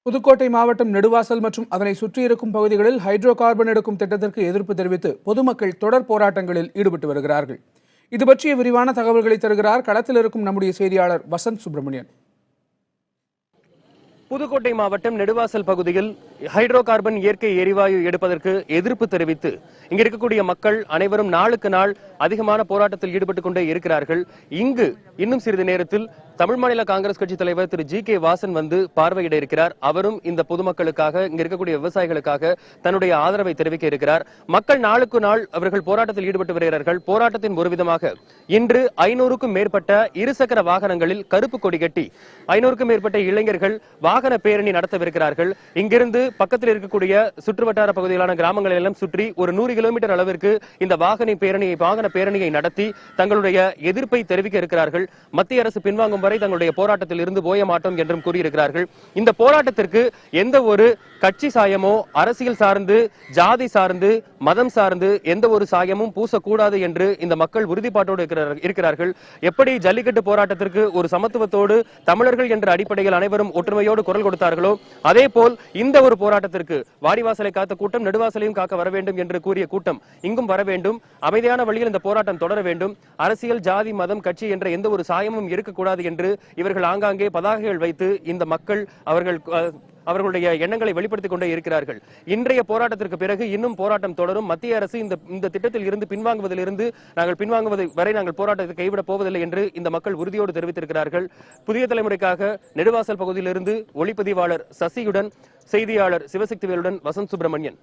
புதுக்கோட்டை மாவட்டம் நெடுவாசல் மற்றும் அதனை சுற்றியிருக்கும் பகுதிகளில் ஹைட்ரோ கார்பன் எடுக்கும் திட்டத்திற்கு எதிர்ப்பு தெரிவித்து பொதுமக்கள் தொடர் போராட்டங்களில் ஈடுபட்டு வருகிறார்கள். இது பற்றிய விரிவான தகவல்களை தருகிறார் களத்தில் இருக்கும் நம்முடைய செய்தியாளர் வசந்த் சுப்பிரமணியன். புதுக்கோட்டை மாவட்டம் நெடுவாசல் பகுதியில் ஹைட்ரோ கார்பன் இயற்கை எரிவாயு எடுப்பதற்கு எதிர்ப்பு தெரிவித்து இங்க இருக்கக்கூடிய மக்கள் அனைவரும் நாளுக்கு நாள் அதிகமான போராட்டத்தில் ஈடுபட்டுக் கொண்டே இருக்கிறார்கள். இங்கு இன்னும் சிறிது நேரத்தில் தமிழ் மாநில காங்கிரஸ் கட்சி தலைவர் திரு ஜி.கே. வாசன் வந்து பார்வையிட இருக்கிறார். அவரும் இந்த பொதுமக்களுக்காக இங்க இருக்கக்கூடிய விவசாயிகளுக்காக தன்னுடைய ஆதரவை தெரிவிக்க இருக்கிறார். மக்கள் நாளுக்கு நாள் அவர்கள் போராட்டத்தில் ஈடுபட்டு வருகிறார்கள். போராட்டத்தின் ஒரு விதமாக இன்று 500க்கும் மேற்பட்ட இருசக்கர வாகனங்களில் கருப்பு கொடி கட்டி 500க்கும் மேற்பட்ட இளைஞர்கள் வாகன பேரணி நடத்தவிருக்கிறார்கள். இங்கிருந்து பக்கத்தில் இருக்கக்கூடிய சுற்றுவட்டார பகுதிகளான கிராமங்களை எல்லாம் சுற்றி ஒரு 100 கிலோமீட்டர் அளவிற்கு இந்த வாகன பேரணியை நடத்தி தங்களுடைய எதிர்ப்பை தெரிவிக்க இருக்கிறார்கள். மத்திய அரசு பின்வாங்கும் வரை தங்களுடைய போராட்டத்தில் இருந்து போய மாட்டோம் என்றும் கூறியிருக்கிறார்கள். இந்த போராட்டத்திற்கு எந்த ஒரு கட்சி சாயமோ அரசியல் சார்ந்து ஜாதி சார்ந்து மதம் சார்ந்து எந்த ஒரு சாயமும் பூசக்கூடாது என்று இந்த மக்கள் உறுதிப்பாட்டோடு இருக்கிறார்கள். எப்படி ஜல்லிக்கட்டு போராட்டத்திற்கு ஒரு சமத்துவத்தோடு தமிழர்கள் என்ற அடிப்படையில் அனைவரும் ஒற்றுமையோடு குரல் கொடுத்தார்களோ அதே போல் இந்த ஒரு போராட்டத்திற்கு வாடிவாசலை காத்த கூட்டம் நெடுவாசலையும் காக்க வர வேண்டும் என்று கூறிய கூட்டம் இங்கும் வர வேண்டும். அமைதியான வழியில் இந்த போராட்டம் தொடர வேண்டும். அரசியல் ஜாதி மதம் கட்சி என்ற எந்த ஒரு சாயமும் இருக்கக்கூடாது என்று இவர்கள் ஆங்காங்கே பதாகைகள் வைத்து இந்த மக்கள் அவர்களுடைய எண்ணங்களை வெளிப்படுத்திக் கொண்டே இருக்கிறார்கள். இன்றைய போராட்டத்திற்கு பிறகு இன்னும் போராட்டம் தொடரும். மத்திய அரசு இந்த திட்டத்தில் இருந்து பின்வாங்குவதை வரை நாங்கள் போராட்டத்தை கைவிடப் போவதில்லை என்று இந்த மக்கள் உறுதியோடு தெரிவித்திருக்கிறார்கள். புதிய தலைமுறைக்காக நெடுவாசல் பகுதியிலிருந்து ஒளிப்பதிவாளர் சசியுடன் செய்தியாளர் சிவசக்திவேலுடன் வசந்த் சுப்பிரமணியன்.